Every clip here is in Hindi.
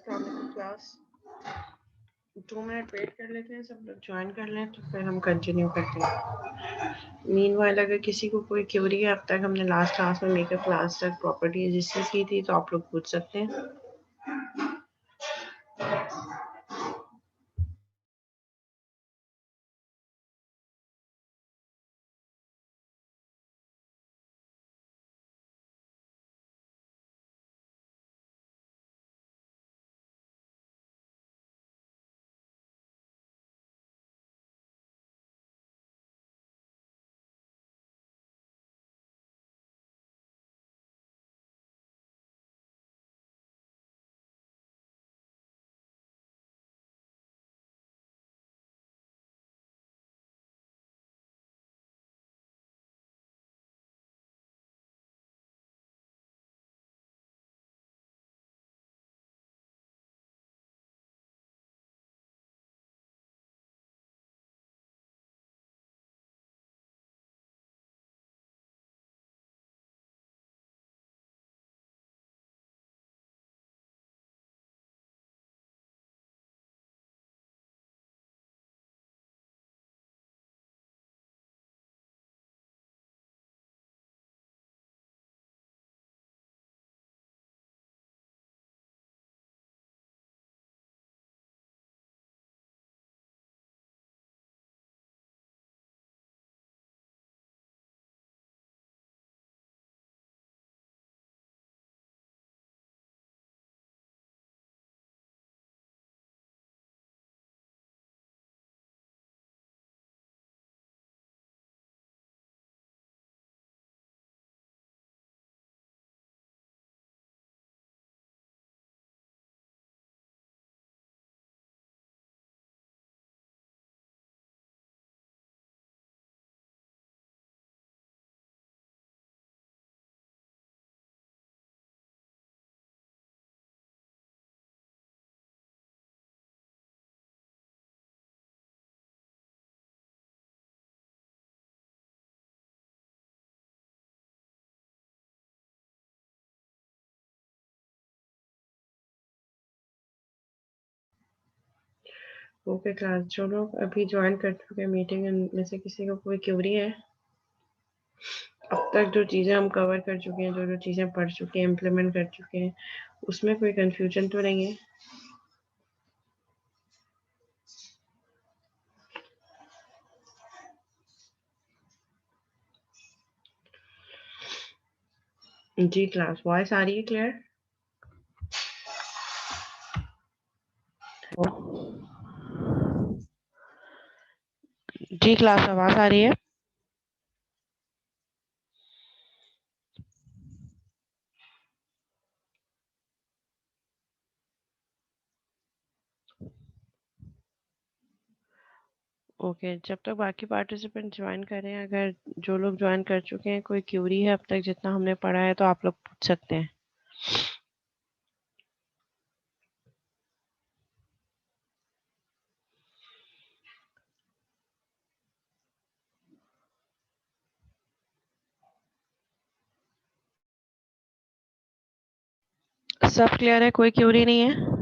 from class. 2 मिनट वेट कर लेते हैं, सब लोग ज्वाइन कर लें तो फिर हम कंटिन्यू करते हैं। मीनवाइल अगर किसी को कोई क्वेरी है, अब तक हमने लास्ट क्लास में मेकअप क्लास तक प्रॉपर्टी रजिस्टर की थी, तो आप लोग पूछ सकते हैं। ओके क्लास, जो लोग अभी ज्वाइन कर चुके हैं मीटिंग में से किसी को कोई क्वेरी है? अब तक जो चीज़ें हम कवर कर चुके हैं, जो जो चीज़ें पढ़ चुके हैं, इम्प्लीमेंट कर चुके हैं, उसमें कोई कंफ्यूजन तो नहीं है? जी क्लास, वॉइस आ रही है क्लियर? जी क्लास, आवाज आ रही है? ओके, जब तक बाकी पार्टिसिपेंट ज्वाइन कर रहे हैं, अगर जो लोग ज्वाइन कर चुके हैं कोई क्वेरी है अब तक जितना हमने पढ़ा है, तो आप लोग पूछ सकते हैं। सब क्लियर है, कोई क्वेरी नहीं है?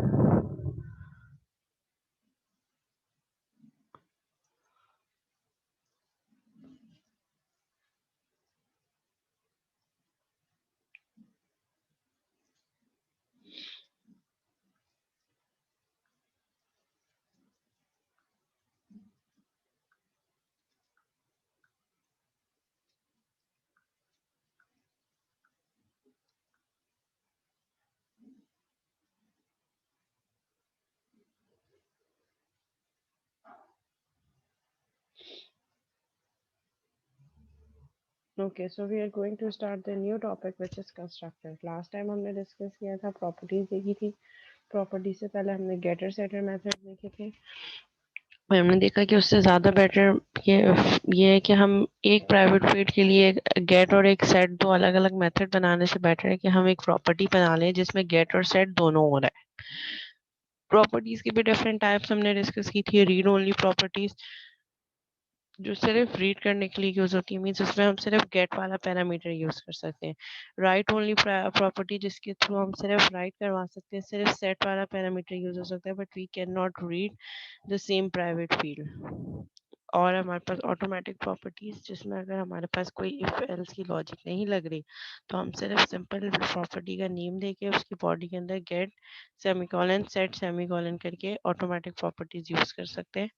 Okay, so we are going to start the new topic which is constructor. Last time हमने डिस्कस किया था, प्रॉपर्टीज देखी थी। प्रॉपर्टी से पहले हमने गेटर सेटर मेथड देखे थे। हमने देखा कि उससे ज़्यादा बेटर ये है कि हम एक प्राइवेट फील्ड के लिए गेट और एक सेट, दो अलग अलग मेथड बनाने से बेटर है कि हम एक प्रॉपर्टी बना लें जिसमें गेट और सेट दोनों हो रहा है। प्रॉपर्टीज की भी डिफरेंट टाइप्स हमने डिस्कस की थी, रीड ओनली प्रॉपर्टीज, जो सिर्फ रीड करने के लिए यूज होती है, मीन्स उसमें हम सिर्फ गेट वाला पैरामीटर यूज कर सकते हैं। राइट ओनली प्रॉपर्टी जिसके थ्रू हम सिर्फ राइट करवा सकते हैं, सिर्फ सेट वाला पैरामीटर यूज हो सकता है, but we can not read the same private field. और हमारे पास ऑटोमेटिक प्रॉपर्टीज जिसमें अगर हमारे पास कोई इफ एल्स की लॉजिक नहीं लग रही तो हम सिर्फ सिंपल प्रॉपर्टी का नेम देके उसकी बॉडी के अंदर गेट सेमीकोलन सेट सेमीकोलन करके ऑटोमेटिक प्रॉपर्टीज यूज कर सकते हैं।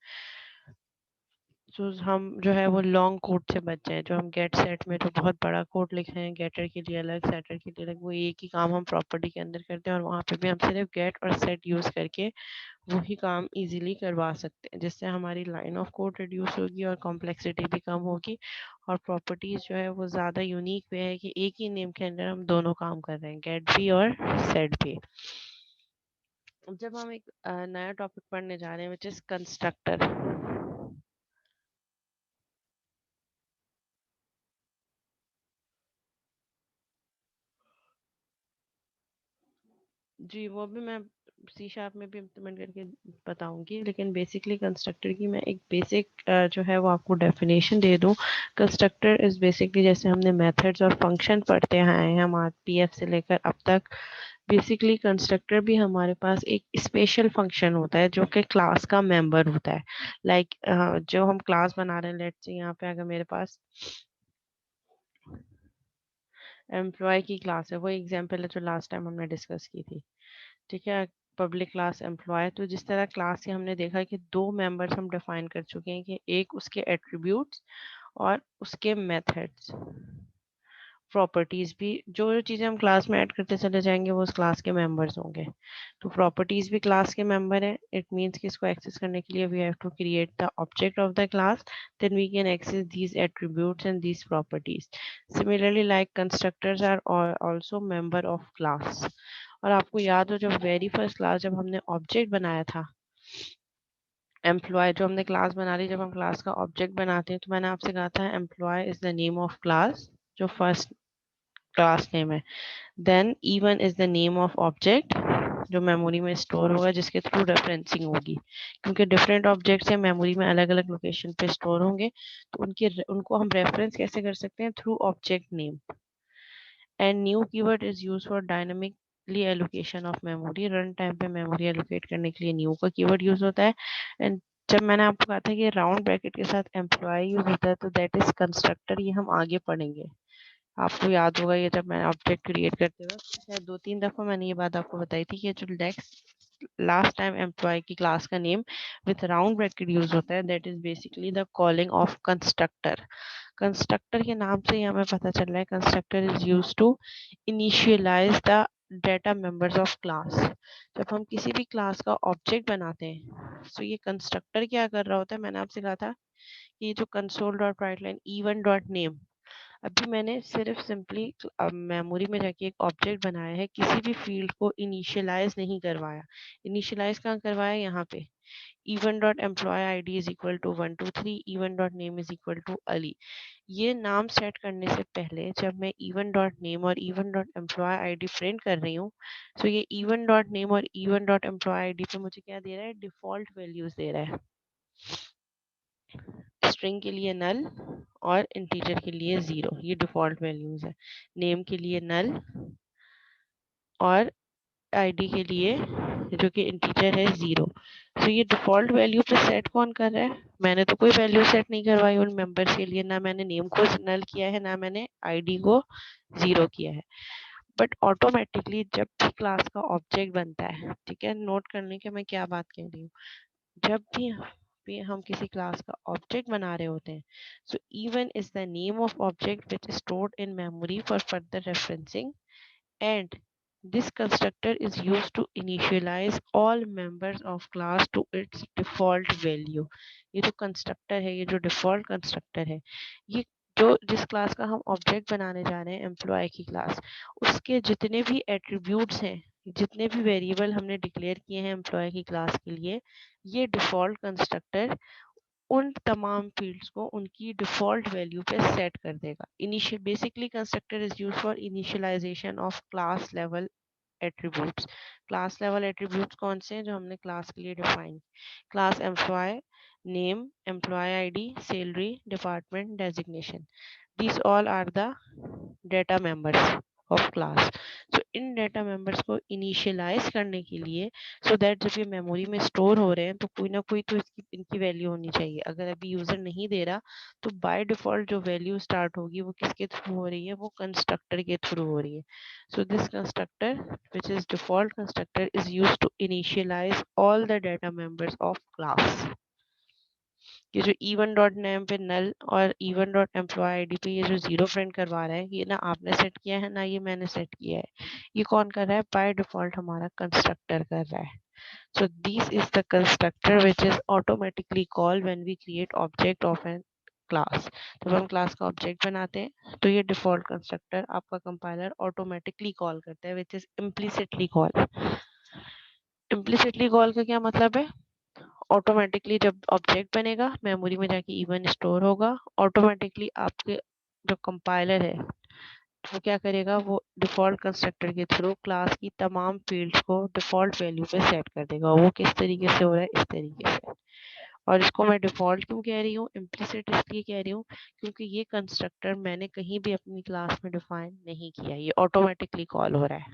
तो हम जो है वो लॉन्ग कोड से बच जाए। जो हम गेट सेट में जो बहुत बड़ा कोड लिख रहे हैं, गेटर के लिए अलग सेटर के लिए अलग, वो एक ही काम हम प्रॉपर्टी के अंदर करते हैं और वहाँ पे भी हम सिर्फ गेट और सेट यूज करके वही काम इजीली करवा सकते हैं, जिससे हमारी लाइन ऑफ कोड रिड्यूस होगी और कॉम्प्लेक्सिटी भी कम होगी। और प्रॉपर्टीज जो है वो ज़्यादा यूनिक वे है कि एक ही नेम के अंदर हम दोनों काम कर रहे हैं, गेट भी और सेट भी। जब हम एक नया टॉपिक पढ़ने जा रहे हैं विच इज कंस्ट्रक्टर। जी, वो भी मैं सी शार्प में भी इम्प्लीमेंट करके बताऊंगी, लेकिन बेसिकली कंस्ट्रक्टर की मैं एक बेसिक जो है वो आपको डेफिनेशन दे दूं। कंस्ट्रक्टर इज बेसिकली, जैसे हमने मेथड्स और फंक्शन पढ़ते आए हैं हम आरपीएफ से लेकर अब तक, बेसिकली कंस्ट्रक्टर भी हमारे पास एक स्पेशल फंक्शन होता है जो कि क्लास का मेंबर होता है। लाइक जो हम क्लास बना रहे हैं, लेट्स से यहाँ पे अगर मेरे पास एम्प्लॉय की क्लास है, वो एग्जाम्पल है जो लास्ट टाइम हमने डिस्कस की थी, ठीक है। पब्लिक क्लास एम्प्लॉय, तो जिस तरह क्लास से हमने देखा कि दो मेंबर्स हम डिफाइन कर चुके हैं, कि एक उसके एट्रीब्यूट्स और उसके मेथड्स। प्रॉपर्टीज भी, जो जो चीज़ें हम क्लास में ऐड करते चले जाएंगे वो उस क्लास के मेंबर्स होंगे। तो प्रॉपर्टीज भी क्लास के मेंबर है। इट मीन्स कि इसको एक्सेस करने के लिए we have to create the object of the class, then we can access these attributes and these properties. Similarly like constructors are also member of class. और आपको याद हो जब वेरी फर्स्ट क्लास जब हमने ऑब्जेक्ट बनाया था एम्प्लॉय, जो हमने क्लास बना ली, जब हम क्लास का ऑब्जेक्ट बनाते हैं तो मैंने आपसे कहा था employ is the name of class, जो फर्स्ट क्लास नेम है। Then even is the name of object, जो मेमोरी में स्टोर होगा, जिसके थ्रू रेफरेंसिंग होगी, क्योंकि डिफरेंट ऑब्जेक्ट्स हैं मेमोरी में अलग अलग लोकेशन पे स्टोर होंगे, तो उनको हम रेफरेंस कैसे कर सकते हैं, through object name. And new keyword is use for dynamically allocation of memory. Run time पे मेमोरी एलोकेट करने के लिए न्यू का कीवर्ड यूज होता है। एंड जब मैंने आपको कहा था कि राउंड ब्रैकेट के साथ एम्प्लॉय यूज होता है, तो दैट इज कंस्ट्रक्टर, ये हम आगे पढ़ेंगे। आपको याद होगा ये जब मैंने ऑब्जेक्ट क्रिएट करते वक्त शायद 2-3 दफा मैंने ये बात आपको बताई थी कि जो नेक्स्ट लास्ट टाइम एम्प्लॉय की क्लास का name with round bracket use होता है, that is basically the calling of constructor. Constructor के नाम से ही हमें पता चल रहा है constructor is use to initialise the data members of class. जब हम किसी भी क्लास का ऑब्जेक्ट बनाते हैं तो ये कंस्ट्रक्टर क्या कर रहा होता है, मैंने आपसे कहा था कि ये जो console dot right line even dot name, अभी मैंने सिर्फ सिंपली मेमोरी में जाके एक ऑब्जेक्ट बनाया है, किसी भी फील्ड को इनिशियलाइज नहीं करवाया। इनिशियलाइज कहाँ करवाया, यहाँ पे even dot employ I D is equal to 123, even dot name is equal to Ali. ये नाम सेट करने से पहले जब मैं even डॉट नेम और even dot employ I D print कर रही हूँ, तो ये even डॉट नेम और even dot employ I D पे मुझे क्या दे रहा है, डिफॉल्ट वैल्यूज दे रहा है। स्ट्रिंग के लिए नल और इंटीजर के लिए 0, ये डिफॉल्ट वैल्यूज है। नेम के लिए नल और आईडी के लिए जो कि इंटीजर है 0। तो ये डिफॉल्ट वैल्यू पे सेट कौन कर रहा है, मैंने तो कोई वैल्यू सेट नहीं करवाई उन मेंबर्स के लिए, ना मैंने नेम को नल किया है, ना मैंने आईडी को 0 किया है। बट ऑटोमेटिकली जब भी क्लास का ऑब्जेक्ट बनता है, ठीक है, नोट करने के मैं क्या बात कह रही हूँ, जब भी हम किसी क्लास का ऑब्जेक्ट बना रहे होते हैं, so even is the name of object which is stored in memory for further referencing, and this constructor is used to initialize all members of class to its default value। ये जो कंस्ट्रक्टर है, ये जो डिफॉल्ट कंस्ट्रक्टर है, ये जो जिस क्लास का हम ऑब्जेक्ट बनाने जा रहे हैं एम्प्लॉय की क्लास, उसके जितने भी एट्रीब्यूट्स हैं, जितने भी वेरिएबल हमने डिक्लेयर किए हैं एम्प्लॉय की क्लास के लिए, ये डिफॉल्ट कंस्ट्रक्टर उन तमाम फील्ड्स को उनकी डिफॉल्ट वैल्यू पे सेट कर देगा। Initial basically constructor is used for initialisation of class level attributes. Class level attributes कौन से हैं, जो हमने क्लास के लिए define, class employ, name, employee ID, salary, department, designation. These all are the data members of class. So in data members को initialize करने के लिए so that जब ये memory में store हो रहे हैं तो कोई ना कोई तो इनकी value होनी चाहिए. अगर अभी user नहीं दे रहा तो by default जो value start होगी वो किसके through हो रही है, वो constructor के through हो रही है. So this constructor, which is default constructor, is used to initialize all the data members of class. ये जो even डॉट नेम पे नल और even डॉट एम्प्लॉय आईडी पे ये जो जीरो प्रिंट करवा रहा है, ये ना आपने सेट किया है ना ये मैंने सेट किया है. ये कौन कर रहा है? बाय डिफॉल्ट हमारा कंस्ट्रक्टर कर रहा है. So this is the constructor which is automatically called when we create object of an class. जब हम क्लास का ऑब्जेक्ट बनाते हैं तो ये डिफॉल्ट कंस्ट्रक्टर आपका कंपाइलर ऑटोमेटिकली कॉल करता है, which is implicitly call. Implicitly call का क्या मतलब है? ऑटोमेटिकली जब ऑब्जेक्ट बनेगा मेमोरी में जाके इवन स्टोर होगा, ऑटोमेटिकली आपके जो कंपाइलर है वो क्या करेगा, वो डिफॉल्ट कंस्ट्रक्टर के थ्रू क्लास की तमाम फील्ड्स को डिफॉल्ट वैल्यू पे सेट कर देगा. वो किस तरीके से हो रहा है? इस तरीके से. और इसको मैं डिफॉल्ट क्यों कह रही हूँ, इम्प्लिसिट इसलिए कह रही हूँ क्योंकि ये कंस्ट्रक्टर मैंने कहीं भी अपनी क्लास में डिफाइन नहीं किया, ये ऑटोमेटिकली कॉल हो रहा है.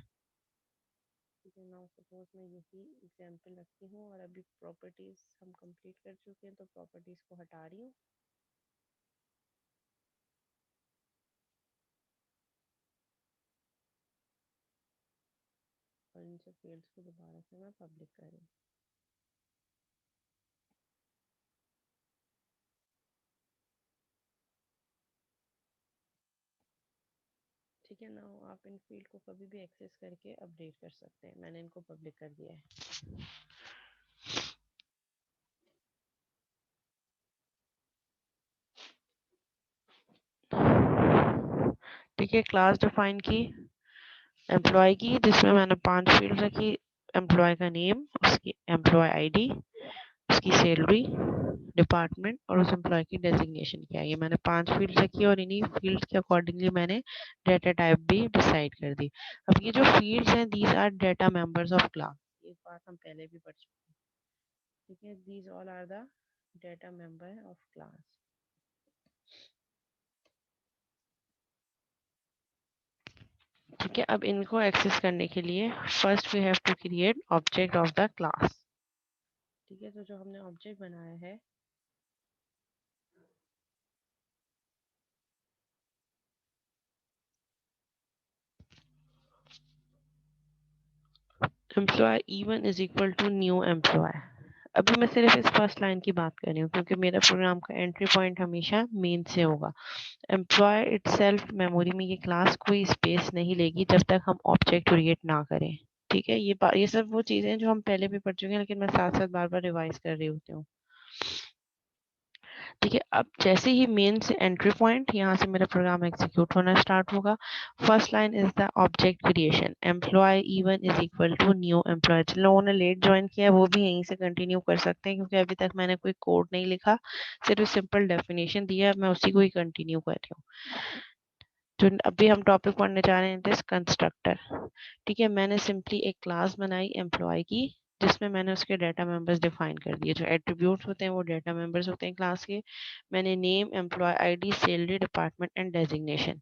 ठीक है, नाउ सपोज मैं यही एग्जांपल रखती हूँ और अभी प्रॉपर्टीज हम कंप्लीट कर चुके हैं तो प्रॉपर्टीज को हटा रही हूँ. और इन सब फील्ड्स को दोबारा से मैं पब्लिक कर रही हूँ. ठीक है, नाउ आप इन फील्ड को कभी भी एक्सेस करके अपडेट कर सकते हैं. मैंने इनको पब्लिक कर दिया है. ठीक है, क्लास डिफाइन की एम्प्लॉय की, जिसमें मैंने 5 फील्ड रखी. एम्प्लॉय का नेम, उसकी एम्प्लॉय आईडी, उसकी सैलरी, डिपार्टमेंट और उस एम्प्लॉय की डेजिग्नेशन क्या है. ये मैंने 5 फील्ड रखी और इन्हीं फील्ड के अकॉर्डिंगली मैंने डेटा टाइप भी डिसाइड कर दी. अब ये जो फील्ड्स हैं, these are data members of class. एक बात हम पहले भी पढ़ चुके हैं. ठीक है, these all are the data member of class. ठीक है, अब इनको एक्सेस करने के लिए first we have to create object of the class. ठीक है, तो जो हमने ऑब्जेक्ट बनाया है employ E1 is equal to new employ. अभी मैं सिर्फ इस फर्स्ट लाइन की बात कर रही हूँ क्योंकि मेरा प्रोग्राम का एंट्री पॉइंट हमेशा मेन से होगा. एम्प्लॉय इटसेल्फ मेमोरी में ये क्लास कोई स्पेस नहीं लेगी जब तक हम ऑब्जेक्ट क्रिएट ना करें. ठीक है, ये सब वो चीजें हैं जो हम पहले भी पढ़ चुके हैं, लेकिन मैं साथ साथ बार बार रिवाइज कर रही होती हूँ. ठीक है, अब जैसे ही मेन से एंट्री पॉइंट, यहाँ से मेरा प्रोग्राम एग्जीक्यूट होना स्टार्ट होगा. First line is the object creation. Employ E1 is equal to new employ. जिन लोगों ने लेट ज्वाइन किया है वो भी यहीं से कंटिन्यू कर सकते हैं क्योंकि अभी तक मैंने कोई कोड नहीं लिखा, सिर्फ सिंपल डेफिनेशन दिया, मैं उसी को ही कंटिन्यू कर रही हूँ. जो अभी हम टॉपिक पढ़ने जा रहे हैं, दिस कंस्ट्रक्टर. ठीक है, मैंने सिंपली एक क्लास बनाई एम्प्लॉय की जिसमें मैंने उसके डाटा मेंबर्स डिफाइन कर दिए. जो एट्रीब्यूट्स होते हैं वो डाटा मेंबर्स होते हैं क्लास के. मैंने name, employ ID, salary, department and designation.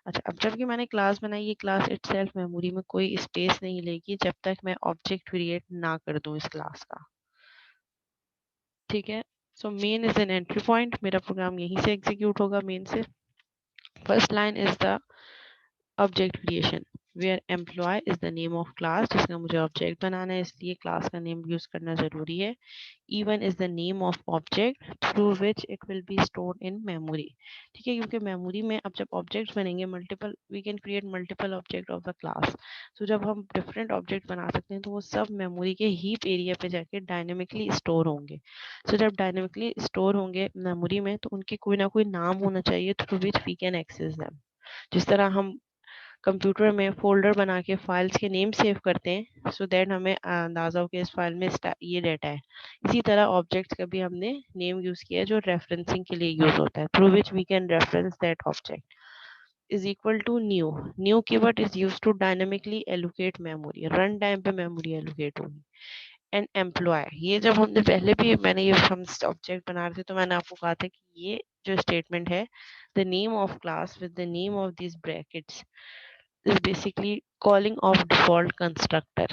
अच्छा, अब जबकि मैंने क्लास बनाई, ये क्लास इटसेल्फ मेमोरी में कोई स्पेस नहीं लेगी जब तक मैं ऑब्जेक्ट क्रिएट ना कर दूं इस क्लास का. ठीक है, so main is an entry point. मेरा प्रोग्राम यहीं से एग्जीक्यूट होगा मेन से. First line is the object creation where employ is the name of class, जिसका मुझे ऑब्जेक्ट बनाना है इसलिए क्लास का नेम यूज करना जरूरी है. E1 is the name of object through which it will be stored in memory. ठीक है, क्योंकि मेमोरी में अब जब ऑब्जेक्ट्स बनेंगे multiple, we can create multiple object of the class. तो जब हम डिफरेंट ऑब्जेक्ट बना सकते हैं तो वो सब मेमोरी के हीप एरिया पे जाके डायनेमिकली स्टोर होंगे. सो जब डायनेमिकली स्टोर होंगे मेमोरी में तो उनके कोई ना कोई नाम होना चाहिए through which we can access them. जिस तरह हम कंप्यूटर में फोल्डर बना के फाइल्स के नेम सेव करते हैं सो दैट हमें अंदाजा हो कि इस फाइल में ये डाटा है, इसी तरह ऑब्जेक्ट्स का भी हमने नेम यूज किया है जो रेफरेंसिंग के लिए यूज होता है, through which we can reference that object. Is equal to new. New keyword is use to dynamically allocate memory. Run time पे मेमोरी एलोकेट होगी. एंड एम्प्लॉय, ये जब हमने पहले भी मैंने ये हम ऑब्जेक्ट बना रहे थे तो मैंने आपको कहा था कि ये जो स्टेटमेंट है, the name of class with the name of this brackets is basically calling of default constructor.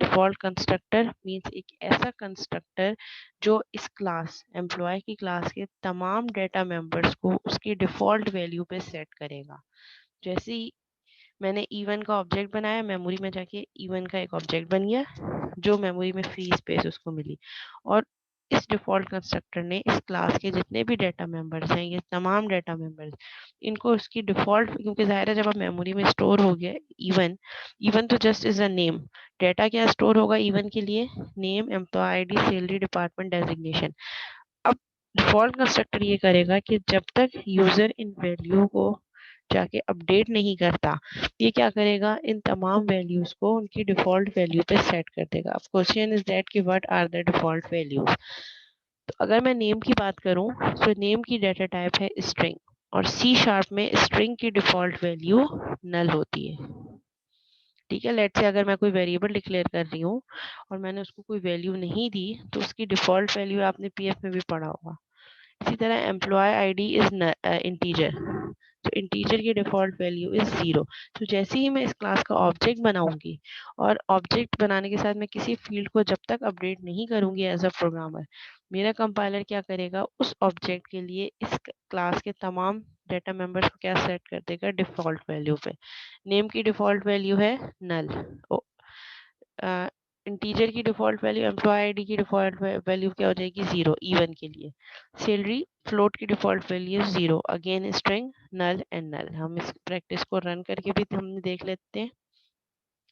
Default constructor means एक ऐसा कंस्ट्रक्टर जो इस क्लास एम्प्लॉय की क्लास के तमाम डेटा मेंबर्स को उसकी डिफॉल्ट वैल्यू पे सेट करेगा। जैसे ही मैंने इवन का ऑब्जेक्ट बनाया, मेमोरी में जाके इवन का एक ऑब्जेक्ट बन गया जो मेमोरी में फ्री स्पेस उसको मिली, और इस डिफॉल्ट कंस्ट्रक्टर ने इस क्लास के जितने भी डेटा मेंबर्स हैं, ये तमाम डेटा मेंबर्स, इनको उसकी डिफॉल्ट, क्योंकि जाहिर है जब आप मेमोरी में स्टोर हो गया इवन, इवन तो just is a name, data क्या स्टोर होगा इवन के लिए, name, employ ID, salary, department, designation. अब डिफॉल्ट कंस्ट्रक्टर ये करेगा कि जब तक यूजर इन वैल्यू को जाके अपडेट नहीं करता, ये क्या करेगा, इन तमाम वैल्यूज को उनकी डिफॉल्ट वैल्यू पे सेट कर देगा। अब क्वेश्चन इज दैट कि what are the default values. तो अगर मैं नेम की बात करूं तो नेम की डाटा टाइप है स्ट्रिंग, और सी शार्प में स्ट्रिंग की डिफॉल्ट वैल्यू नल होती है। ठीक है, लेट्स से अगर मैं कोई वेरिएबल डिक्लेयर कर रही हूँ और मैंने उसको कोई वैल्यू नहीं दी तो उसकी डिफॉल्ट वैल्यू आपने पीएफ में भी पढ़ा होगा। इसी तरह एम्प्लॉय आईडी इज इंटीजर, तो इंटीजर की डिफॉल्ट वैल्यू इज 0। तो जैसे ही मैं इस क्लास का ऑब्जेक्ट बनाऊंगी, और ऑब्जेक्ट बनाने के साथ मैं किसी फील्ड को जब तक अपडेट नहीं करूंगी एज अ प्रोग्रामर, मेरा कंपाइलर क्या करेगा, उस ऑब्जेक्ट के लिए इस क्लास के तमाम डेटा मेंबर्स को क्या सेट कर देगा, डिफॉल्ट वैल्यू पे। नेम की डिफॉल्ट वैल्यू है नल, इंटीजर की डिफॉल्ट वैल्यू, एम्प्लॉय आईडी की डिफॉल्ट वैल्यू क्या हो जाएगी, 0 इवन के लिए। सैलरी फ्लोट की default value 0, again string null and null. हम इस प्रैक्टिस को रन करके भी हम देख लेते हैं।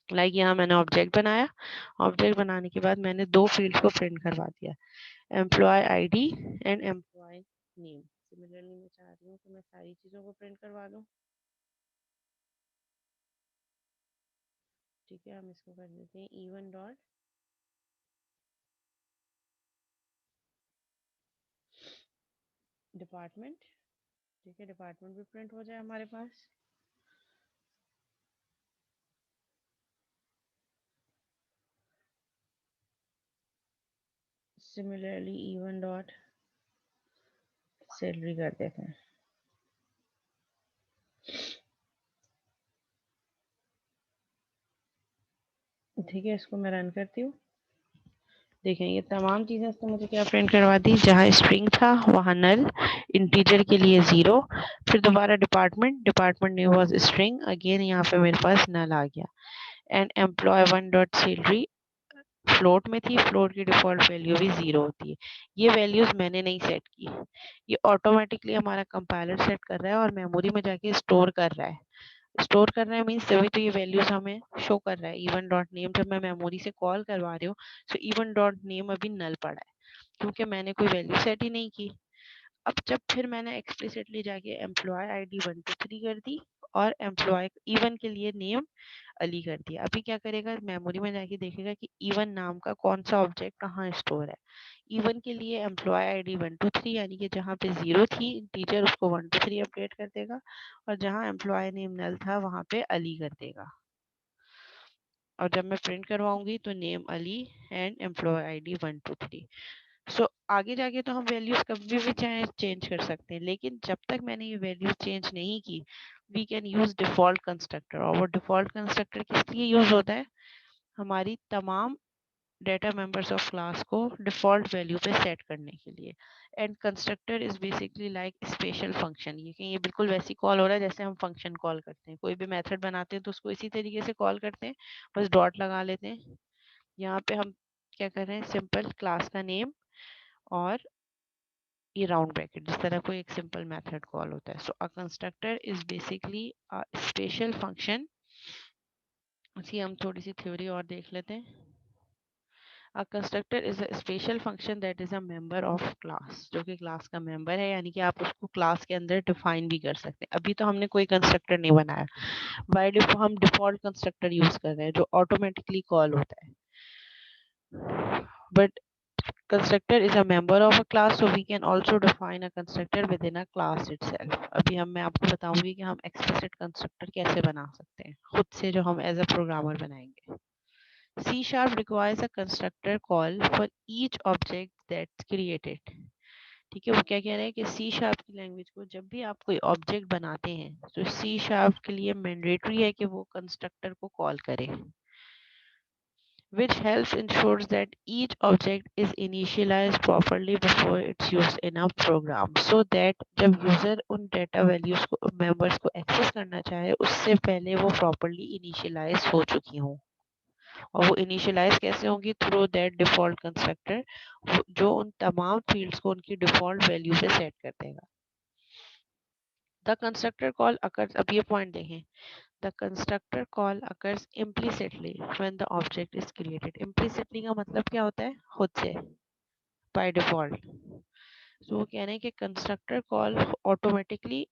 लाइक यहाँ मैंने ऑब्जेक्ट बनाया, ऑब्जेक्ट बनाने के बाद मैंने दो फील्ड को प्रिंट करवा दिया, employ ID and employ name. Similarly मैं चाह रही हूँ कि मैं सारी चीज़ों को प्रिंट करवा दूँ। ठीक है, हम इसको कर देते हैं इवन डॉट डिपार्टमेंट। ठीक है, डिपार्टमेंट भी प्रिंट हो जाए हमारे पास। सिमिलरली इवन डॉट सैलरी कर देते हैं। ठीक है, इसको मैं रन करती हूँ। देखें ये तमाम चीज़ें इसको मुझे क्या प्रिंट करवा दी, जहाँ स्ट्रिंग था वहाँ नल, इंटीजर के लिए 0, फिर दोबारा department, department name was string, again यहाँ पे मेरे पास नल आ गया, and employ one dot salary float में थी, फ्लोट की डिफॉल्ट वैल्यू भी 0 होती है। ये वैल्यूज मैंने नहीं सेट की, ये ऑटोमेटिकली हमारा कंपाइलर सेट कर रहा है और मेमोरी में जाके स्टोर कर रहा है। स्टोर कर रहा है मीन्स तभी तो ये वैल्यूज हमें शो कर रहा है। इवन डॉट नेम जब मैं मेमोरी से कॉल करवा रही हूँ तो इवन डॉट नेम अभी नल पड़ा है क्योंकि मैंने कोई वैल्यू सेट ही नहीं की। अब जब फिर मैंने एक्सप्लिसिटली जाके एम्प्लॉय आईडी 123 कर दी और एम्प्लॉय इवन के लिए नेम अली कर दिया, अभी क्या करेगा, मेमोरी में जाके देखेगा कि इवन नाम का कौन सा ऑब्जेक्ट कहाँ स्टोर है। इवन के लिए एम्प्लॉय आईडी 123 यानी कि जहाँ पे 0 थी टीचर उसको 123 अपडेट कर देगा, और जहाँ एम्प्लॉय नेम नल था वहाँ पे अली कर देगा। और जब मैं प्रिंट करवाऊंगी तो name Ali and employ ID 123। सो आगे जाके तो हम वैल्यूज कभी भी चाहे चेंज कर सकते हैं, लेकिन जब तक मैंने ये वैल्यूज चेंज नहीं की, we can use default constructor. और वो डिफॉल्ट कंस्ट्रक्टर किस लिए यूज होता है, हमारी तमाम डेटा मेंबर्स ऑफ क्लास को डिफॉल्ट वैल्यू पे सेट करने के लिए। And constructor is basically like special function, ये बिल्कुल वैसी कॉल हो रहा है जैसे हम फंक्शन कॉल करते हैं, कोई भी मेथड बनाते हैं तो उसको इसी तरीके से कॉल करते हैं, बस डॉट लगा लेते हैं। यहाँ पे हम क्या कर रहे हैं, सिंपल क्लास का नेम और ये राउंड ब्रैकेट, जिस तरह कोई एक सिंपल मेथड कॉल होता है। So a constructor is basically a special function. इसकी हम थोड़ी सी थ्योरी और देख लेते हैं। A constructor is a special function that is a member of class, जो कि क्लास का मेंबर है, यानी कि आप उसको क्लास के अंदर डिफाइन भी कर सकते हैं। अभी तो हमने कोई कंस्ट्रक्टर नहीं बनाया, बाय डिफॉल्ट हम डिफॉल्ट कंस्ट्रक्टर यूज कर रहे हैं जो ऑटोमेटिकली कॉल होता है। But constructor is a member of a class, so we can also define a constructor within a class itself. अभी मैं आपको बताऊंगी कि हम explicit constructor कैसे बना सकते हैं खुद से, जो हम एज अ प्रोग्रामर बनाएंगे। C# requires a constructor call for each object that's created. ठीक है, वो क्या कह रहे हैं कि C# की लैंग्वेज को जब भी आप कोई ऑब्जेक्ट बनाते हैं तो C# के लिए मैंडेटरी है कि वो कंस्ट्रक्टर को कॉल करे, which helps ensures that each object is initialized properly before it's used in a program, so that जब यूजर उन डेटा वैल्यूज को मेंबर्स को एक्सेस करना चाहे उससे पहले वो प्रॉपरली इनिशियलाइज हो चुकी हों। और वो इनिशियलाइज कैसे होंगी? थ्रू दैट डिफॉल्ट कंस्ट्रक्टर, जो उन तमाम फील्ड्स को उनकी डिफॉल्ट वैल्यू पे सेट कर देगा। द कंस्ट्रक्टर कॉल अकर्स, अब ये पॉइंट देखें, the constructor call occurs implicitly when the object is created. Implicitly का मतलब क्या होता है? खुद से, by default. So वो कह रहे हैं कि कंस्ट्रक्टर कॉल ऑटोमेटिकली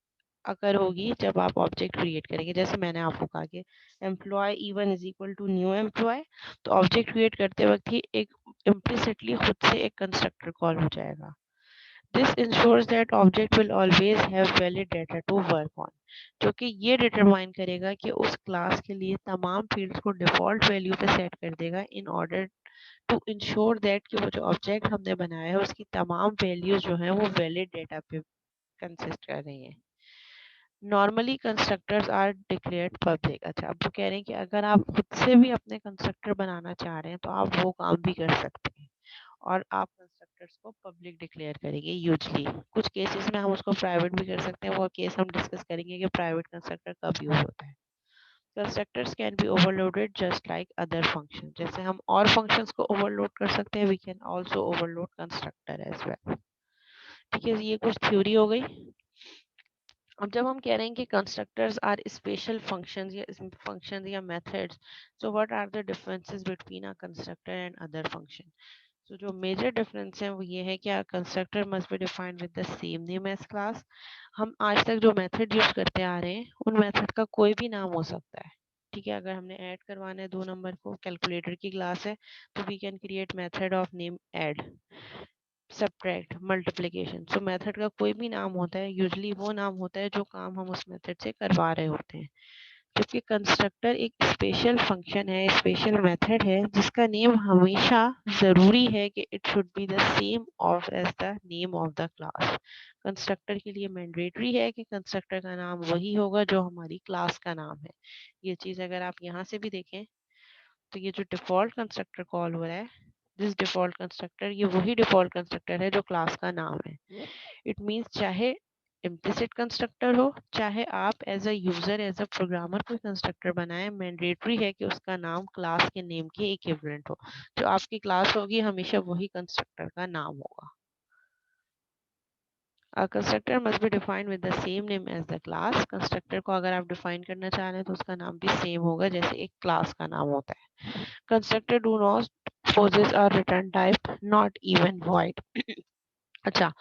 अकर होगी जब आप ऑब्जेक्ट क्रिएट करेंगे। जैसे मैंने आपको कहा कि employ E1 is equal to new employ, तो ऑब्जेक्ट क्रिएट करते वक्त ही एक इम्प्लिसिटली खुद से एक कंस्ट्रक्टर कॉल हो जाएगा। This ensures that object will always have valid data to work on, जो कि ये डिटरमाइन करेगा कि उस क्लास के लिए तमाम फील्ड्स को डिफॉल्ट वैल्यू पे सेट कर देगा in order to ensure that कि वो जो ऑब्जेक्ट हमने बनाया है उसकी तमाम वैल्यूज जो हैं वो वैलिड डेटा पे कंसिस्ट कर रही हैं। Normally constructors are declared public. अच्छा, अब वो कह रहे हैं कि अगर आप खुद से भी अपने कंस्ट्रक्टर बनाना चाह रहे हैं तो आप वो काम भी कर सकते हैं और आप कंस्ट्रक्टर्स को पब्लिक डिक्लेयर करेंगे। यूजली कुछ केसेस में हम उसको प्राइवेट भी कर सकते हैं, वो केस हम डिस्कस करेंगे कि प्राइवेट कंस्ट्रक्टर कब यूज होता है। Constructors can be overloaded just like other function, जैसे हम और फंक्शंस को ओवरलोड कर सकते हैं, we can also overload constructor as well. ठीक है, ये कुछ थ्योरी हो गई। अब जब हम कह रहे हैं कि कंस्ट्रक्टर्स आर स्पेशल फंक्शंस या methods, so what are the differences between a constructor and other function? तो जो मेजर डिफरेंस है वो ये है कि constructor must be defined with the same name as class. हम आज तक जो मेथड यूज करते आ रहे हैं उन मेथड का कोई भी नाम हो सकता है। ठीक है, अगर हमने ऐड करवाना है 2 नंबर को, कैलकुलेटर की क्लास है, तो we can create method of name add, subtract, multiplication. So method का कोई भी नाम होता है, यूजली वो नाम होता है जो काम हम उस मेथड से करवा रहे होते हैं। जबकि कंस्ट्रक्टर एक स्पेशल फंक्शन है, स्पेशल मेथड है जिसका नेम हमेशा ज़रूरी है कि it should be the same of as the name of the class. Constructor के लिए मैंडेटरी है कि कंस्ट्रक्टर का नाम वही होगा जो हमारी क्लास का नाम है। ये चीज़ अगर आप यहाँ से भी देखें तो ये जो डिफ़ॉल्ट कंस्ट्रक्टर कॉल हो रहा है, दिस डिफ़ॉल्ट कंस्ट्रक्टर, ये वही डिफ़ॉल्ट कंस्ट्रक्टर है जो क्लास का नाम है। इट मीन्स चाहे इम्प्लिसिट कंस्ट्रक्टर हो, चाहे आप as a user as a programmer कोई कंस्ट्रक्टर बनाए, मैंडेटरी है कि उसका नाम क्लास के नेम के इक्विवेलेंट हो। जो आपकी क्लास होगी हमेशा वही कंस्ट्रक्टर का नाम होगा। A constructor must be defined with the same name as the class. Constructor को अगर आप डिफाइन करना चाह रहे हैं तो उसका नाम भी सेम होगा जैसे एक क्लास का नाम होता है। Constructor do not possess a return type, not even void. अच्छा,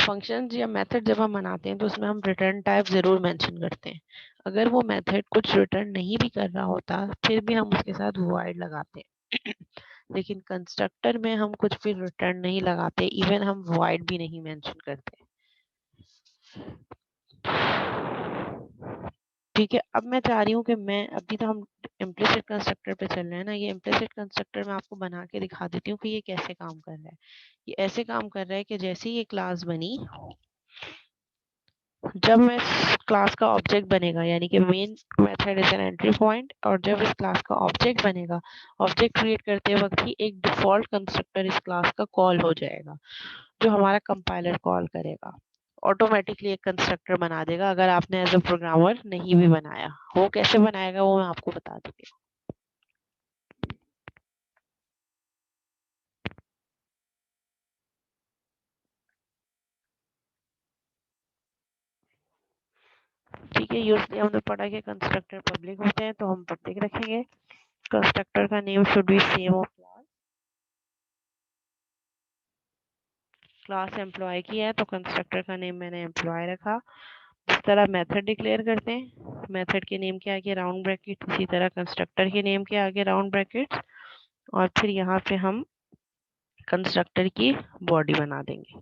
फंक्शन या मेथड जब हम बनाते हैं तो उसमें हम रिटर्न टाइप ज़रूर मेंशन करते हैं। अगर वो मेथड कुछ रिटर्न नहीं भी कर रहा होता फिर भी हम उसके साथ वॉइड लगाते हैं। लेकिन कंस्ट्रक्टर में हम कुछ भी रिटर्न नहीं लगाते, इवन हम वॉइड भी नहीं मेंशन करते। ठीक है, अब मैं चाह रही हूँ कि मैं अभी तो हम इम्प्लिसिट कंस्ट्रक्टर पे चल रहे हैं ना, ये इम्प्लिसिट कंस्ट्रक्टर मैं आपको बना के दिखा देती हूँ कि ये कैसे काम कर रहा है। ये ऐसे काम कर रहा है कि जैसे ही ये क्लास बनी, जब मैं क्लास का ऑब्जेक्ट बनेगा यानी कि main method is an entry point, और जब इस क्लास का ऑब्जेक्ट बनेगा, ऑब्जेक्ट क्रिएट करते वक्त ही एक डिफॉल्ट कंस्ट्रक्टर इस क्लास का कॉल हो जाएगा जो हमारा कंपाइलर कॉल करेगा। ऑटोमेटिकली एक कंस्ट्रक्टर बना देगा अगर आपने एज अ प्रोग्रामर नहीं भी बनाया। वो कैसे बनाएगा वो मैं आपको बता देती हूँ। ठीक है, यूजली हमने पढ़ा कि कंस्ट्रक्टर पब्लिक होते हैं तो हम पब्लिक रखेंगे। कंस्ट्रक्टर का name should be same of class. Class employ की है तो कंस्ट्रक्टर का नेम मैंने एम्प्लॉय रखा। इस तरह मेथड डिक्लेयर करते हैं, मेथड के नेम के आगे राउंड ब्रैकेट, इसी तरह कंस्ट्रक्टर के नेम के आगे राउंड ब्रैकेट, और फिर यहाँ पे हम कंस्ट्रक्टर की बॉडी बना देंगे।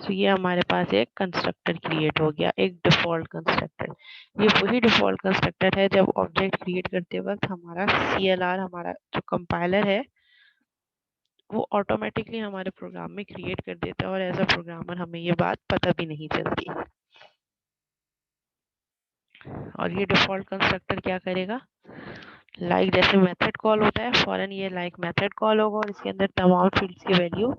तो ये हमारे पास एक कंस्ट्रक्टर क्रिएट हो गया, एक डिफॉल्ट कंस्ट्रक्टर। ये वही डिफॉल्ट कंस्ट्रक्टर है जब ऑब्जेक्ट क्रिएट करते वक्त हमारा CLR, हमारा जो कंपाइलर है, वो ऑटोमेटिकली हमारे प्रोग्राम में क्रिएट कर देता है और एज अ प्रोग्रामर हमें ये बात पता भी नहीं चलती। और ये डिफॉल्ट कंस्ट्रक्टर क्या करेगा, जैसे मेथड कॉल होता है, फौरन ये मेथड कॉल होगा और इसके अंदर तमाम फील्ड्स की वैल्यू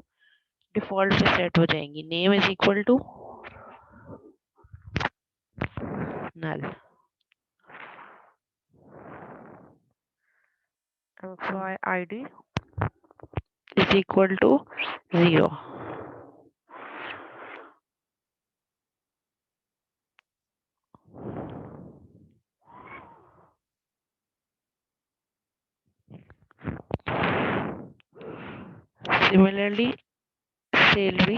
डिफॉल्ट पे सेट हो जाएंगी। Name is equal to null, employ ID is equal to 0. Similarly, salary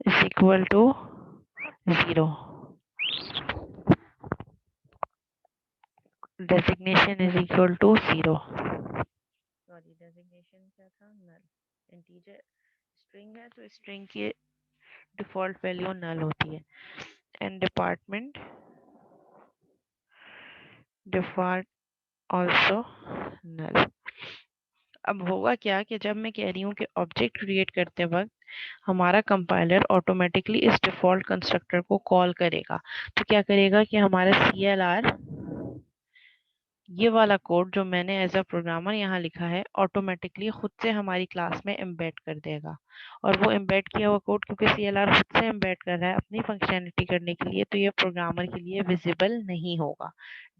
is equal to 0. Designation is equal to 0. Sorry, designation क्या था, नल। इंटीजर स्ट्रिंग है तो स्ट्रिंग की डिफॉल्ट वैल्यू नल होती है। एंड डिपार्टमेंट डिफॉल्ट आल्सो नल। अब होगा क्या कि जब मैं कह रही हूँ कि ऑब्जेक्ट क्रिएट करते वक्त हमारा कंपाइलर ऑटोमेटिकली इस डिफॉल्ट कंस्ट्रक्टर को कॉल करेगा, तो क्या करेगा कि हमारा CLR, ये वाला कोड जो मैंने एज अ प्रोग्रामर यहाँ लिखा है, ऑटोमेटिकली खुद से हमारी क्लास में एम्बेड कर देगा। और वो एम्बेड किया हुआ कोड क्योंकि CLR खुद से एम्बेड कर रहा है अपनी फंक्शनैलिटी करने के लिए, तो ये प्रोग्रामर के लिए विजिबल नहीं होगा।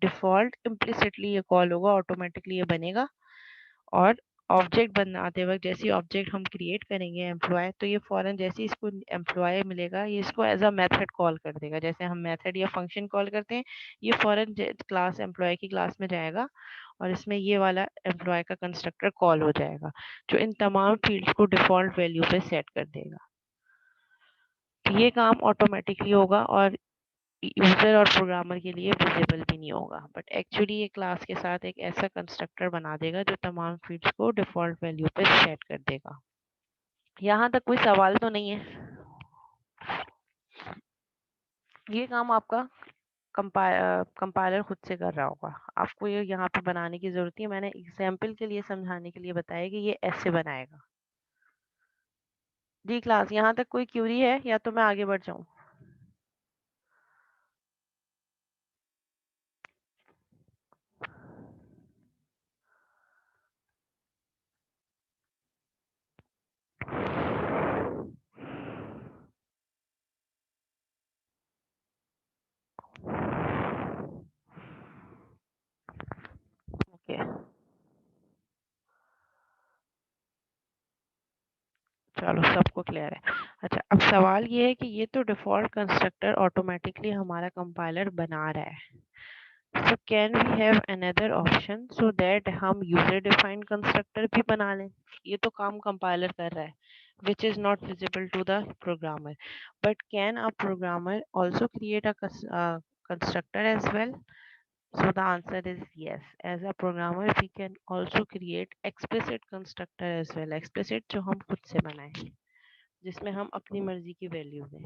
डिफॉल्ट इम्प्लिसिटली ये कॉल होगा, ऑटोमेटिकली ये बनेगा। और ऑब्जेक्ट बनाते वक्त जैसे ऑब्जेक्ट हम क्रिएट करेंगे एम्प्लॉय, तो ये फौरन जैसे इसको एम्प्लॉय मिलेगा, ये इसको एज अ मेथड कॉल कर देगा। जैसे हम मेथड या फंक्शन कॉल करते हैं, ये फौरन क्लास एम्प्लॉय की क्लास में जाएगा और इसमें ये वाला एम्प्लॉय का कंस्ट्रक्टर कॉल हो जाएगा, जो इन तमाम फील्ड्स को डिफॉल्ट वैल्यू पे सेट कर देगा। तो ये काम ऑटोमेटिकली होगा और यूजर और प्रोग्रामर के लिए विजिबल भी नहीं होगा, बट एक्चुअली ये क्लास के साथ एक ऐसा कंस्ट्रक्टर बना देगा जो तमाम फील्ड्स को डिफॉल्ट वैल्यू पे सेट कर देगा। यहाँ तक कोई सवाल तो नहीं है? ये काम आपका कंपाइलर खुद से कर रहा होगा, आपको ये यहाँ पे बनाने की जरूरत है। मैंने एग्जाम्पल के लिए समझाने के लिए बताया कि ये ऐसे बनाएगा। जी क्लास, यहाँ तक कोई क्यूरी है या तो मैं आगे बढ़ जाऊँ? ओके, चलो सबको क्लियर है। अच्छा, अब सवाल ये है कि ये तो डिफॉल्ट कंस्ट्रक्टर ऑटोमेटिकली हमारा कंपाइलर बना रहा है, so can we have another option so that हम यूजर डिफाइंड कंस्ट्रक्टर भी बना लें? ये तो काम कंपाइलर कर रहा है, which is not visible to the programmer, but can a programmer also create a constructor as well? So the answer is yes. As a programmer we can also create explicit constructor as well, explicit जो हम खुद से बनाएं, जिसमें हम अपनी मर्जी की वैल्यू दें।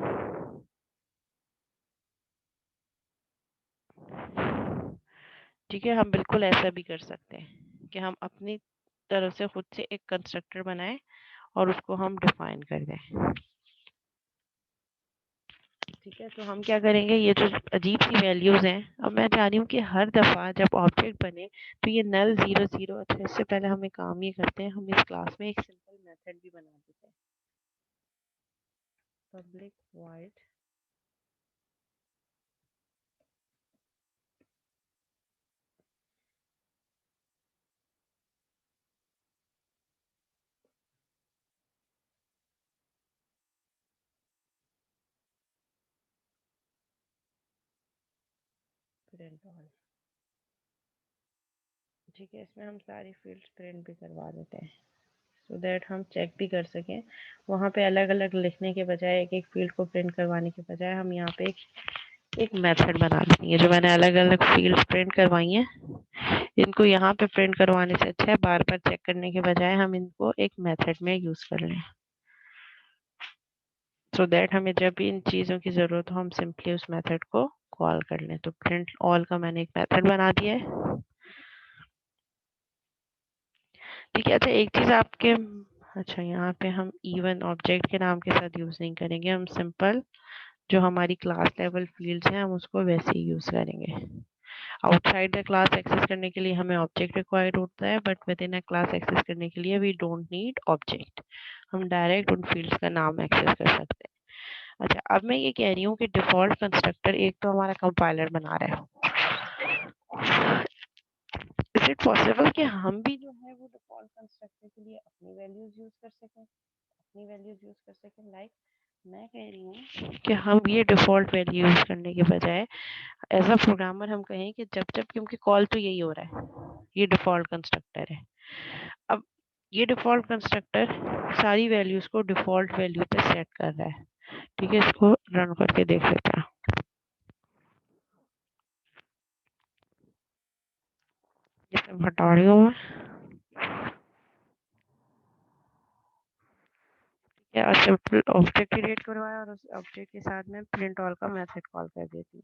ठीक है, हम बिल्कुल ऐसा भी कर सकते हैं कि हम अपनी तरफ से खुद से एक कंस्ट्रक्टर बनाएं और उसको हम डिफाइन कर दें। ठीक है, तो हम क्या करेंगे, ये जो अजीब सी वैल्यूज हैं, अब मैं चाह रही हूँ कि हर दफ़ा जब ऑब्जेक्ट बने तो ये नल 0 0। अच्छा, इससे पहले हम एक काम ये करते हैं, हम इस क्लास में एक सिंपल मेथड भी बना देते हैं, पब्लिक वॉइड प्रिंट ऑल। ठीक है, इसमें हम सारी फील्ड्स प्रिंट भी करवा देते हैं सो दैट हम चेक भी कर सकें। वहाँ पे अलग अलग लिखने के बजाय, एक एक फील्ड को प्रिंट करवाने के बजाय, हम यहाँ पे एक मेथड बना लेंगे। जो मैंने अलग अलग फील्ड्स प्रिंट करवाई हैं, इनको यहाँ पे प्रिंट करवाने से अच्छा है बार बार चेक करने के बजाय हम इनको एक मेथड में यूज कर लें, सो दैट हमें जब भी इन चीज़ों की ज़रूरत हो हम सिंपली उस मेथड को कॉल कर लें। तो प्रिंट ऑल का मैंने एक मेथड बना दिया है। ठीक है, अच्छा एक चीज़ आपके, अच्छा यहाँ पे हम इवन ऑब्जेक्ट के नाम के साथ यूज़ नहीं करेंगे, हम सिंपल जो हमारी क्लास लेवल फील्ड्स हैं हम उसको वैसे ही यूज़ करेंगे। आउटसाइड द क्लास एक्सेस करने के लिए हमें ऑब्जेक्ट रिक्वायर्ड होता है, but within a class access करने के लिए वी डोंट नीड ऑब्जेक्ट, हम डायरेक्ट उन फील्ड्स का नाम एक्सेस कर सकते हैं। अच्छा अब मैं ये कह रही हूँ कि डिफ़ॉल्ट कंस्ट्रक्टर एक तो हमारा कंपाइलर बना रहा है, इज इट पॉसिबल कि हम भी जो है वो डिफ़ॉल्ट कंस्ट्रक्टर के लिए अपनी वैल्यूज यूज कर सकें, लाइक मैं कह रही हूँ कि हम ये डिफ़ॉल्ट वैल्यू यूज करने के बजाय एज अ प्रोग्रामर हम कहें कि जब जब, क्योंकि कॉल तो यही हो रहा है, ये डिफ़ॉल्ट कंस्ट्रक्टर है, अब ये डिफ़ॉल्ट कंस्ट्रक्टर सारी वैल्यूज को डिफ़ॉल्ट वैल्यू पे सेट कर रहा है। ठीक है, इसको रन करके देख लेते हैं। ये सब हटा रही हूँ मैं। या सिंपल ऑब्जेक्ट क्रिएट करवाया और उस ऑब्जेक्ट के साथ में प्रिंट ऑल का मेथड कॉल कर देती हूँ।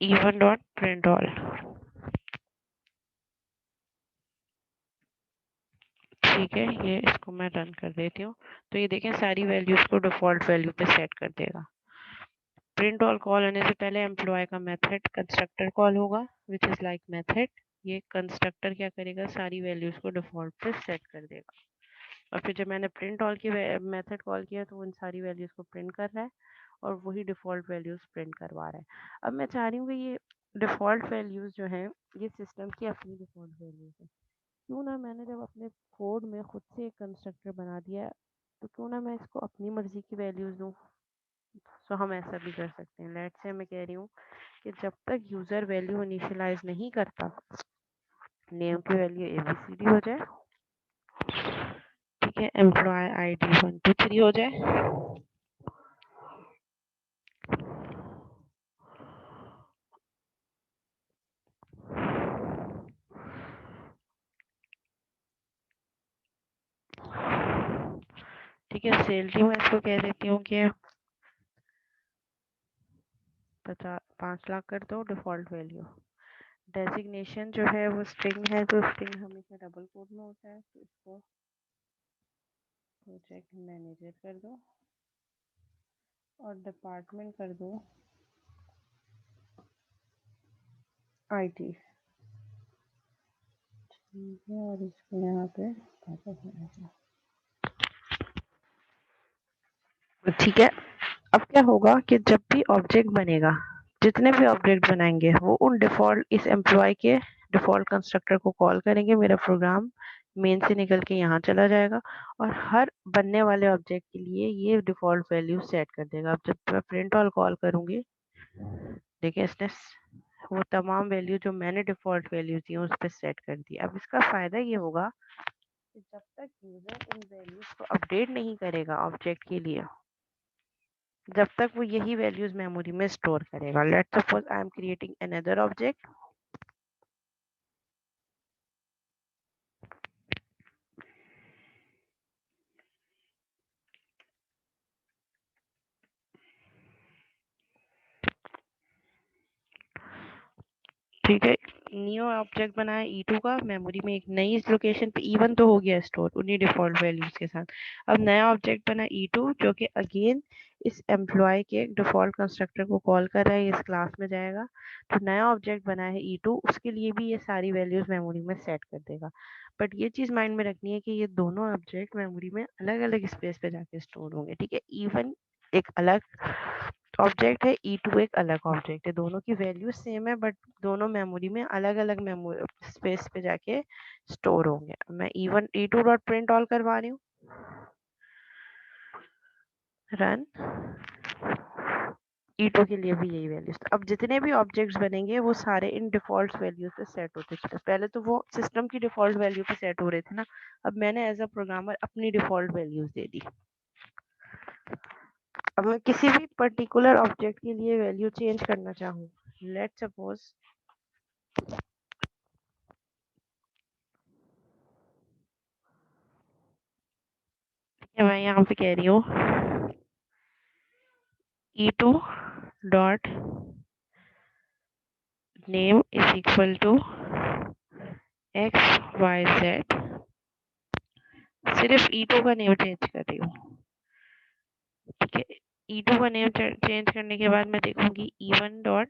even डॉट प्रिंट ऑल, ठीक है, ये इसको मैं रन कर देती हूँ। तो ये देखें सारी वैल्यूज को डिफॉल्ट वैल्यू पे सेट कर देगा। प्रिंट ऑल कॉल होने से पहले एम्प्लॉय का मेथड कंस्ट्रक्टर कॉल होगा विच इज लाइक मेथड, ये कंस्ट्रक्टर क्या करेगा सारी वैल्यूज को डिफॉल्ट पे सेट कर देगा, और फिर जब मैंने प्रिंट ऑल की मेथड कॉल किया तो उन सारी वैल्यूज को प्रिंट कर रहा है और वही डिफ़ॉल्ट वैल्यूज प्रिंट करवा रहा है। अब मैं चाह रही हूँ कि ये डिफ़ॉल्ट वैल्यूज जो हैं ये सिस्टम की अपनी डिफ़ॉल्ट वैल्यूज है, क्यों ना मैंने जब अपने कोड में खुद से एक कंस्ट्रक्टर बना दिया है, तो क्यों ना मैं इसको अपनी मर्जी की वैल्यूज दूँ। सो हम ऐसा भी कर सकते हैं, लेट्स से मैं कह रही हूँ कि जब तक यूज़र वैल्यू इनिशियलाइज नहीं करता नेम की वैल्यू ABCD हो जाए, ठीक है, एम्प्लॉय ID 1 2 3 हो जाए, ठीक है, सैलरी मैं इसको कह देती हूँ कि 5 लाख कर दो डिफ़ॉल्ट वैल्यू। डेजिग्नेशन जो है वो स्ट्रिंग है, तो स्ट्रिंग हमेशा डबल कोड में होता है, तो इसको प्रोजेक्ट मैनेजर कर दो और डिपार्टमेंट कर दो IT, ठीक है, और इसको यहाँ पे ठीक है। अब क्या होगा कि जब भी ऑब्जेक्ट बनेगा, जितने भी ऑब्जेक्ट बनाएंगे वो उन डिफ़ॉल्ट इस एम्प्लॉय के डिफ़ॉल्ट कंस्ट्रक्टर को कॉल करेंगे, मेरा प्रोग्राम मेन से निकल के यहाँ चला जाएगा और हर बनने वाले ऑब्जेक्ट के लिए ये डिफ़ॉल्ट वैल्यू सेट कर देगा। अब जब मैं प्रिंट ऑल कॉल करूँगी, देखिए इसने वो तमाम वैल्यू जो मैंने डिफ़ॉल्ट वैल्यू थी उस पर सेट कर दी। अब इसका फ़ायदा ये होगा कि जब तक यूज़र इन वैल्यूज़ को अपडेट नहीं करेगा ऑब्जेक्ट के लिए, जब तक वो यही वैल्यूज मेमोरी में स्टोर करेगा। Let's suppose I am creating another object, ठीक है, न्यू ऑब्जेक्ट बनाया E2 का, मेमोरी में एक नई इस लोकेशन पे E1 तो हो गया स्टोर उन्हीं डिफॉल्ट वैल्यूज के साथ। अब नया ऑब्जेक्ट बना E2 जो कि अगेन इस एम्प्लॉय के डिफॉल्ट कंस्ट्रक्टर को कॉल कर रहा है, इस क्लास में जाएगा, तो नया ऑब्जेक्ट बना है E2, उसके लिए भी ये सारी वैल्यूज मेमोरी में सेट कर देगा। बट ये चीज़ माइंड में रखनी है कि ये दोनों ऑब्जेक्ट मेमोरी में अलग अलग स्पेस पे जाके स्टोर होंगे, ठीक है, E1 एक अलग ऑब्जेक्ट है, E2 एक अलग ऑब्जेक्ट है, दोनों की वैल्यू सेम है बट दोनों मेमोरी में अलग अलग मेमोरी स्पेस पे जाके स्टोर होंगे। मैं E2 डॉट प्रिंट ऑल करवा रही हूँ, रन, E2 के लिए भी यही वैल्यूज। अब जितने भी ऑब्जेक्ट्स बनेंगे वो सारे इन डिफॉल्ट वैल्यू से सेट होते चले। पहले तो वो सिस्टम की डिफॉल्ट वैल्यू पे सेट हो रहे थे ना, अब मैंने एज अ प्रोग्रामर अपनी डिफॉल्ट वैल्यूज दे दी। अब मैं किसी भी पर्टिकुलर ऑब्जेक्ट के लिए वैल्यू चेंज करना चाहूँ, लेट सपोज मैं यहाँ पे कह रही हूँ E2 dot name is equal to XYZ। सिर्फ E2 का नेम चेंज कर रही हूँ, ठीक है। E2 का नेम चेंज करने के बाद मैं देखूंगी E1 डॉट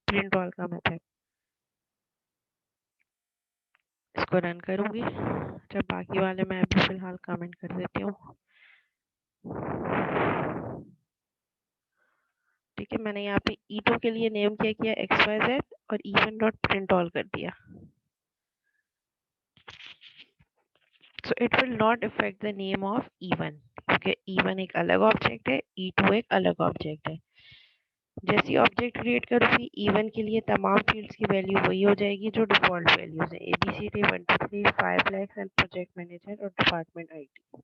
प्रिंट ऑल का मेथड, इसको रन करूंगी। जब बाकी वाले मैं अभी फिलहाल कमेंट कर देती हूँ, ठीक है। मैंने यहाँ पे E2 के लिए नेम क्या किया XYZ और E1 डॉट प्रिंट ऑल कर दिया। So it will not effect the name of E1, क्योंकि E1 एक अलग ऑब्जेक्ट है, E2 एक अलग ऑब्जेक्ट है। जैसी ऑब्जेक्ट क्रिएट करूंगी E1 के लिए तमाम फील्ड्स की वैल्यू वही हो जाएगी जो डिफॉल्ट वैल्यूज है, ABCD 1 2 3 5 lakhs and project manager और डिपार्टमेंट IT।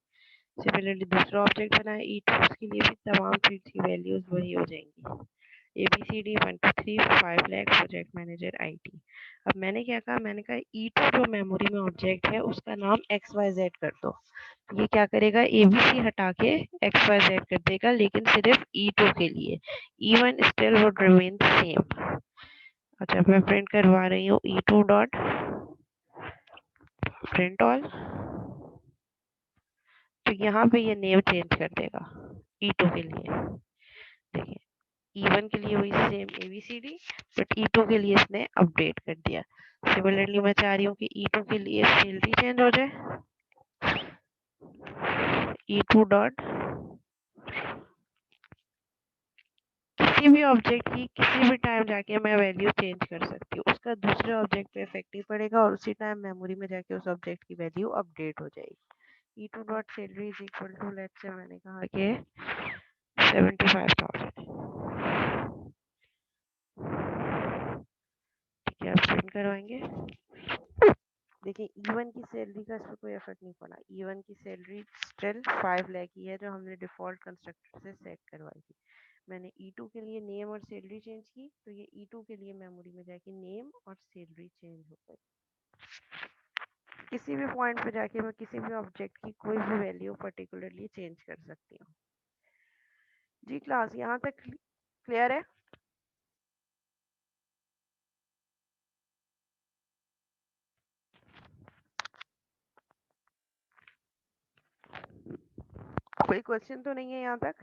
सिमिलरली दूसरा ऑब्जेक्ट बनाए E2, उसके लिए भी तमाम फील्ड्स की वैल्यूज वही हो जाएंगी, ABCD 1 2 3 5 lakhs project manager IT। अब मैंने क्या कहा, मैंने कहा E2 जो मेमोरी में ऑब्जेक्ट है उसका नाम XYZ कर दो। ये क्या करेगा, ABC हटा के XYZ कर देगा, लेकिन सिर्फ E2 के लिए। E1 still would remain same. अच्छा, मैं प्रिंट करवा रही हूँ E2 डॉट प्रिंट ऑल, तो यहाँ पे ये नेम चेंज कर देगा E2 के लिए। देखिए E1 के लिए वही सेम ABCD, बट E2 के लिए इसने अपडेट कर दिया। सिमिलरली मैं चाह रही हूँ कि E2 के लिए सैलरी चेंज हो जाए, E2 डॉट किसी भी ऑब्जेक्ट की किसी भी टाइम जाके मैं वैल्यू चेंज कर सकती हूँ, उसका दूसरे ऑब्जेक्ट पे इफेक्ट नहीं पड़ेगा और उसी टाइम मेमोरी में जाके उस ऑब्जेक्ट की वैल्यू अपडेट हो जाएगी। E2 dot salary is equal to, let's say मैंने कहा कि 75,000, ठीक है। आप प्रिंट करवाएंगे, देखिए E1 की सैलरी का इस पर कोई इफेक्ट नहीं पड़ा। E1 की सैलरी स्टिल 5 लाख ही है जो हमने डिफॉल्ट कंस्ट्रक्टर से सेट करवाई थी। मैंने E2 के लिए नेम और सैलरी चेंज की, तो ये E2 के लिए मेमोरी में जाके नेम और सैलरी चेंज हो गई। किसी भी पॉइंट पे जाके मैं किसी भी ऑब्जेक्ट की कोई भी वैल्यू पर्टिकुलरली चेंज कर सकती हूँ। जी क्लास यहाँ तक क्लियर है? कोई क्वेश्चन तो नहीं है यहाँ तक?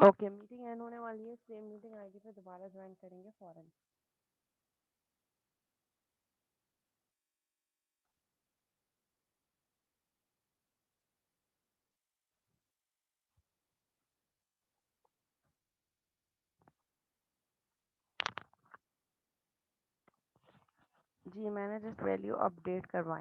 ओके, मीटिंग एंड होने वाली है। सेम मीटिंग आईडी पे दोबारा ज्वाइन करेंगे फौरन। जी मैंने जस्ट वैल्यू अपडेट करवाई।